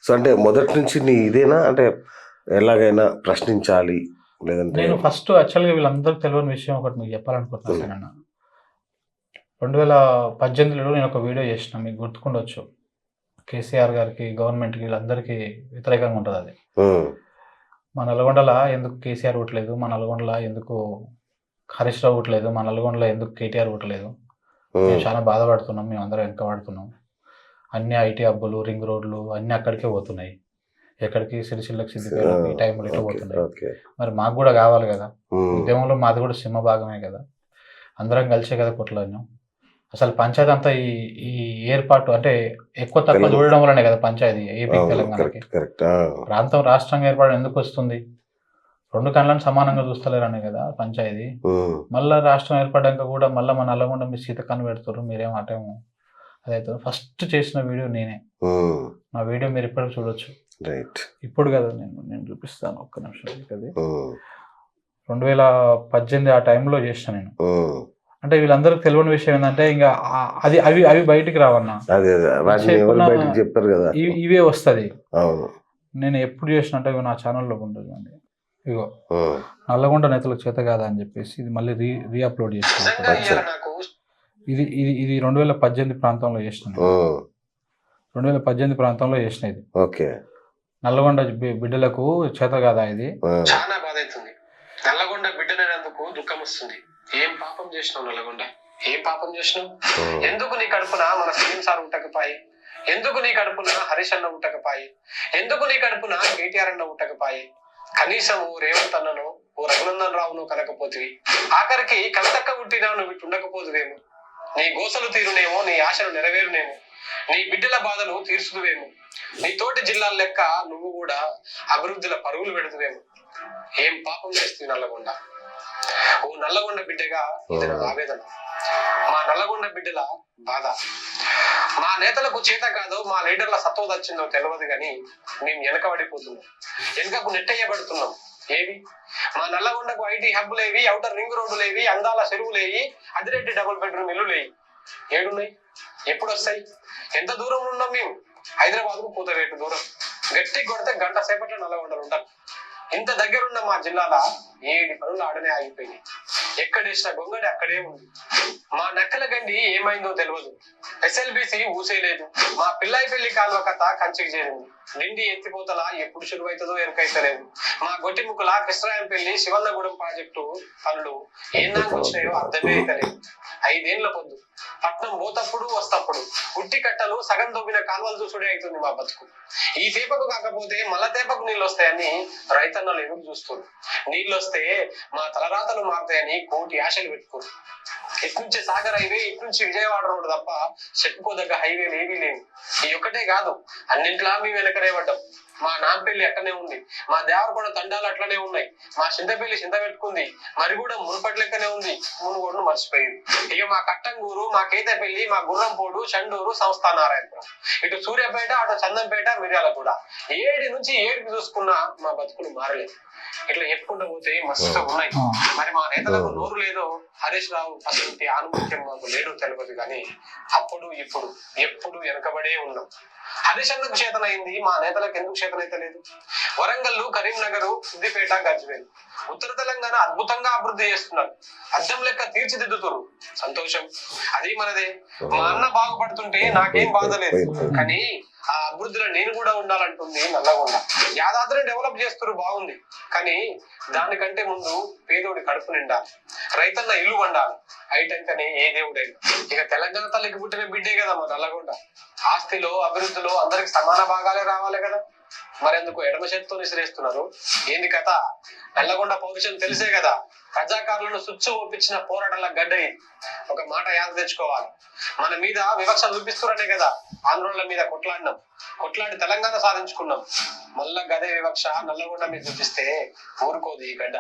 So అంటే మొదటి నుంచి నీ ఇదేనా అంటే ఎలాగైనా ప్రశ్నించాలి లేదంటే నేను ఫస్ట్ యాక్చువల్గా వీళ్ళందరికీ తెలియని విషయం ఒకటి మీకు చెప్పాలనుకుంటున్నాను అన్న. 2018లో నేను ఒక వీడియో చేసిన, మీకు గుర్తుకుండొచ్చు. కేసీఆర్ గారికి, గవర్నమెంట్కి, వీళ్ళందరికీ వ్యతిరేకంగా ఉంటుంది అది. మా నల్గొండలో ఎందుకు కేసీఆర్ ఓట్లేదు, మా నల్గొండలో ఎందుకు హరీష్ రావు ఓట్లేదు, మా నల్గొండలో ఎందుకు కేటీఆర్ ఓట్లేదు, మేము చాలా బాధపడుతున్నాం, మేము అందరం వెనకబడుతున్నాం, అన్ని ఐటీ హబ్బులు, రింగ్ రోడ్లు అన్నీ అక్కడికే పోతున్నాయి, ఎక్కడికి సిరిసిల్లకి, సిద్దిపేటకి, ఈ టైంలో ఇట్లా పోతున్నాయి. మరి మాకు కూడా కావాలి కదా, ఉద్యమంలో మాది కూడా సింహ భాగమే కదా, అందరం కలిసే కదా కొట్లాడినాం. అసలు పంచాయతీ అంతా ఈ ఏర్పాటు అంటే ఎక్కువ తక్కువ చూడడం వల్లనే కదా పంచాయతీ ఏపీ తెలంగాణకి. ప్రాంతం రాష్ట్రంగా ఏర్పడడం ఎందుకు వస్తుంది? 2 కళ్ళని సమానంగా చూస్తలేరనే కదా పంచాయతీ. మళ్ళీ రాష్ట్రం ఏర్పడ్డాక కూడా మళ్ళీ మన నల్లగొండ మీరు సీతకాన్ని పెడుతున్నారు, మీరేమో అటేమో అదైతే. ఫస్ట్ చేసిన వీడియో నేనే. నా వీడియో మీరు ఇప్పటికి చూడొచ్చు. ఇప్పుడు కదా నేను చూపిస్తాను, ఒక్క నిమిషం. అది 2018 ఆ టైంలో చేసిన నేను. అంటే వీళ్ళందరికీ తెలియని విషయం ఏంటంటే ఇంకా అవి బయటికి రావన్నా, చెప్పారు కదా, ఇవే వస్తుంది. నేను ఎప్పుడు చేసిన అంటే ఇవి నా ఛానల్లో ఉంటుంది అండి. ఇగో నల్లగొండ నేతలకు చేత కాదా అని చెప్పేసి ఇది మళ్ళీ రీఅప్లోడ్ చేసిన. ఇది 2018 ప్రాంతంలో చేసిన, 2018 ప్రాంతంలో చేసిన ఇది. నల్లగొండ బిడ్డలకు చేత కాదా ఇది. చాలా బాధ అవుతుంది. నల్లగొండ బిడ్డనేందుకు దుఃఖం వస్తుంది. ఏం పాపం చేసినావు నల్లగొండ, ఏం పాపం చేసినావు? ఎందుకు నీ కడుపున మన సీఎం సార్ ఉట్టకపాయి? ఎందుకు నీ కడుపున హరీష్ అన్న ఉట్టకపాయి? ఎందుకు నీ కడుపున కేటీఆర్ అన్న ఉట్టకపాయి? కనీసం రేవంత్ అన్నను, ఓ రఘునందన్ రావును కనకపోతివి. ఆఖరికి కవితక్క పుట్టినా నువ్వు ఇటు ఉండకపోదువేమో. నీ గోసలు తీరునేమో, నీ ఆశలు నెరవేరునేమో, నీ బిడ్డల బాధలు తీర్చుదువేమో, నీ తోటి జిల్లాల లెక్క నువ్వు కూడా అభివృద్ధిల పరుగులు పెడుతువేమో. ఏం పాపం చేస్తుంది నల్లగొండ? ఓ నల్లగొండ బిడ్డగా ఇది నా ఆవేదన, మా నల్లగొండ బిడ్డల బాధ. మా నేతలకు చేత కాదో, మా లీడర్ల సత్వ వచ్చిందో తెలియదు కానీ మేము వెనకబడిపోతున్నాం, వెనుకకు నెట్టయ్యబడుతున్నాం. ఏవి మా నల్లగొండకు ఐటీ హబ్బులేవి, ఔటర్ రింగ్ రోడ్డులేవి, అందాల చెరువులేవి, అదిరెడ్డి డబుల్ బెడ్రూమ్ ఇల్లులేవి. ఏడున్నాయి? ఎప్పుడు వస్తాయి? ఎంత దూరం ఉన్నాం మేము? హైదరాబాద్ కు కూతవేటు దూరం. గట్టి కొడితే గంట సేపట్లో నల్లగొండలు ఉంటారు. ఇంత దగ్గరున్న మా జిల్లాల 7 పనులు ఆడనే ఆగిపోయినాయి. ఎక్కడేసిన గొంగడి అక్కడే ఉంది. మా నక్కల గండి ఏమైందో తెలియదు. ఎస్ఎల్బిసి ఊసేలేదు. మా పిల్లాయిపల్లి కాలువ కథ కంచికి చేరింది. నిండి ఎత్తిపోతల ఎప్పుడు శురువైతుందో ఎరుకైతలేదు. మా గొట్టిముక్కుల కృష్ణరాయంపల్లి శివన్నగూడెం ప్రాజెక్టు పనులు ఏనాకు వచ్చినాయో అర్థమే అయితలేదు. 5 ఏళ్ల పొద్దు పట్నం పోతప్పుడు వస్తప్పుడు ఉట్టి కట్టలు సగం దొబ్బిన కాలువలు చూసుడే అవుతుంది మా బతుకు. ఈ తేపకు కాకపోతే మళ్ళా తేపకు నీళ్ళు వస్తాయని రైతన్నలు ఎదురు చూస్తారు. నీళ్ళు వస్తే మా తలరాతలు మారుతాయని కోటి ఆశలు పెట్టుకోరు. ఇట్నుంచి సాగర్ హైవే, ఇట్నుంచి విజయవాడ రోడ్డు తప్ప చెప్పుకోదగ్గ హైవేలు ఏవీ లేవు. ఈ ఒక్కటే కాదు, అన్నింటిలా మేము వెనకనే పడ్డాం. మా నాంపల్లి అట్టనే ఉంది, మా దేవరకొండ తండాలు అట్లనే ఉన్నాయి, మా చింతపల్లి చింత పెట్టుకుంది, మరి కూడా మునుపటి లెక్కనే ఉంది, మునుగోడును మర్చిపోయింది. ఇక మా కట్టంగూరు, మా కేతపల్లి, మా గుర్రంపోడు, చండూరు, సంస్థానారాయణపురం, ఇటు సూర్యాపేట, అటు చందంపేట, మిర్యాల కూడా 7 నుంచి 7కి చూసుకున్నా మా బతుకులు మారలేదు. ఇట్లా చెప్పుకుంటూ పోతే మస్తు ఉన్నాయి. మరి మా నేతలకు నోరు లేదో, హరీష్ రావు అసలు ఆనుమత్యం మాకు లేదో తెలియదు కానీ అప్పుడు ఇప్పుడు ఎప్పుడు వెనకబడే ఉన్నాం. హరీష్ అన్నకు చేతనైంది, మా నేతలకు ఎందుకు చేతనైతే లేదు? వరంగల్, కరీంనగర్, సిద్దిపేట, గజ్వేల్, ఉత్తర తెలంగాణ అద్భుతంగా అభివృద్ధి చేస్తున్నారు. అద్దం లెక్క తీర్చిదిద్దుతున్నారు. సంతోషం, అది మనదే. మా అన్న బాగుపడుతుంటే నాకేం బాధ లేదు, కానీ ఆ అభివృద్ధిలో నేను కూడా ఉండాలంటుంది నల్లగొండ. యాదాద్రిని డెవలప్ చేస్తున్నారు, బాగుంది, కానీ దానికంటే ముందు పేదోడి కడుపు నిండాలి, రైతన్న ఇల్లు వండాలి. అయిటంకనే ఏ దేవుడైనా. ఇక తెలంగాణ తల్లికి పుట్టిన బిడ్డే కదా మా నల్లగొండ. ఆస్తిలో, అభివృద్ధిలో అందరికి సమాన భాగాలే రావాలి కదా. మరెందుకు ఎడమ చేతితో విసిరేస్తున్నారు? ఏంది కథ? నల్లగొండ పౌరుషం తెలిసే కదా ప్రజాకారులను సుచ్చు ఒప్పించిన పోరాటాల గడ్డ ఇది. ఒక మాట యాద తెచ్చుకోవాలి, మన మీద వివక్ష చూపిస్తున్నారనే కదా ఆంధ్రోళ్ళ మీద కొట్లాడి తెలంగాణ సాధించుకున్నాం. మళ్ళా గదే వివక్ష నల్లగొండ మీద చూపిస్తే ఊరుకోదు ఈ గడ్డ.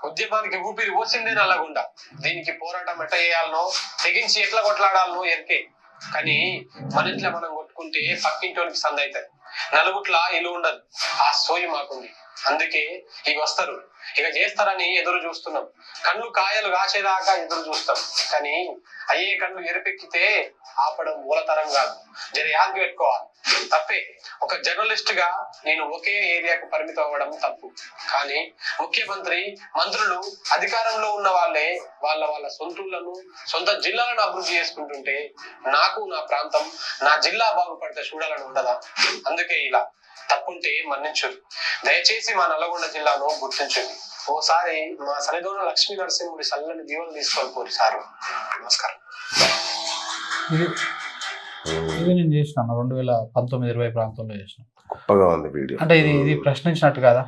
ఉద్యమానికి ఊపిరి పోసిందే నల్లగొండ. దీనికి పోరాటం ఎట్లా చేయాలనో, తెగించి ఎట్లా కొట్లాడాలనో ఎరికే. కానీ మన ఇంట్లో మనం కొట్టుకుంటే పక్కింటోనికి సంద అవుతుంది, నలుగుట్ల ఇల్లు ఉండదు. ఆ సోయి మాకుంది. అందుకే ఇక వస్తారు, ఇక చేస్తారని ఎదురు చూస్తున్నాం. కళ్ళు కాయలు కాచేదాకా ఎదురు చూస్తాం, కానీ అయ్యే కళ్ళు ఎరుపెక్కితే ఆపడం మూలతరం కాదు. జర యాద్ పెట్టుకోవాలి. తప్పే. ఒక జర్నలిస్ట్ గా నేను ఒకే ఏరియాకు పరిమితం అవ్వడం తప్పు. కానీ ముఖ్యమంత్రి, మంత్రులు, అధికారంలో ఉన్న వాళ్ళే వాళ్ళ సొంతూళ్లను, సొంత జిల్లాలను అభివృద్ధి చేసుకుంటుంటే నాకు నా ప్రాంతం, నా జిల్లా బాగుపడితే చూడాలని ఉండదా? అందుకే ఇలా తప్పుంటే మన్నించు. దయచేసి మా నల్లగొండ జిల్లాను గుర్తించండి. ఓసారి మా సన్నిధోన లక్ష్మీ నరసింహుడి చల్లని దీవెనలు తీసుకొని పోరు సారు. నమస్కారం. ఇది నేను చేసినాను 2019-20 ప్రాంతంలో చేసిన. గొప్పగా ఉంది వీడియో. అంటే ఇది ప్రశ్నించినట్టు కదా.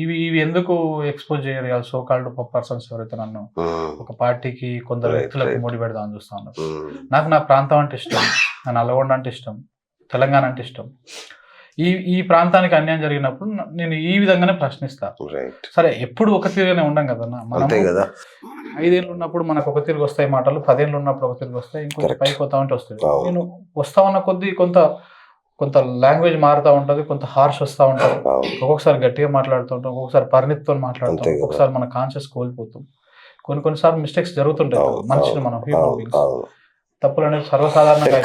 ఇవి ఎందుకు ఎక్స్పోజ్ చేయరు సో కాల్డ్ పర్సన్స్ ఎవరైతే నన్ను ఒక పార్టీకి కొందరు వ్యక్తులకు ముడి పెడదామని చూస్తా ఉన్నారు. నాకు నా ప్రాంతం అంటే ఇష్టం, నా నల్గొండ అంటే ఇష్టం, తెలంగాణ అంటే ఇష్టం. ఈ ప్రాంతానికి అన్యాయం జరిగినప్పుడు నేను ఈ విధంగానే ప్రశ్నిస్తా. సరే, ఎప్పుడు ఒక తీరుగానే ఉండం కదా. మనం 5 ఏళ్ళు ఉన్నప్పుడు మనకు ఒక తిరిగి వస్తాయి మాటలు, 10 ఏళ్ళు ఉన్నప్పుడు ఒక తిరిగి వస్తాయి, ఇంకొక పైకి పోతా ఉంటే వస్తాయి. నేను వస్తా ఉన్న కొద్దీ కొంత లాంగ్వేజ్ మారుతూ ఉంటుంది, కొంత హార్ష్ వస్తూ ఉంటుంది. ఒక్కొక్కసారి గట్టిగా మాట్లాడుతూ ఉంటాం, ఒక్కొక్కసారి పరిణితితో మాట్లాడుతాం, ఒక్కొక్కసారి మన కాన్షియస్ కోల్పోతాం. కొన్నిసార్లు మిస్టేక్స్ జరుగుతుంటాయి. మనిషిని మనం హ్యూమన్ బీయింగ్స్, తప్పులు అనేది సర్వసాధారణంగా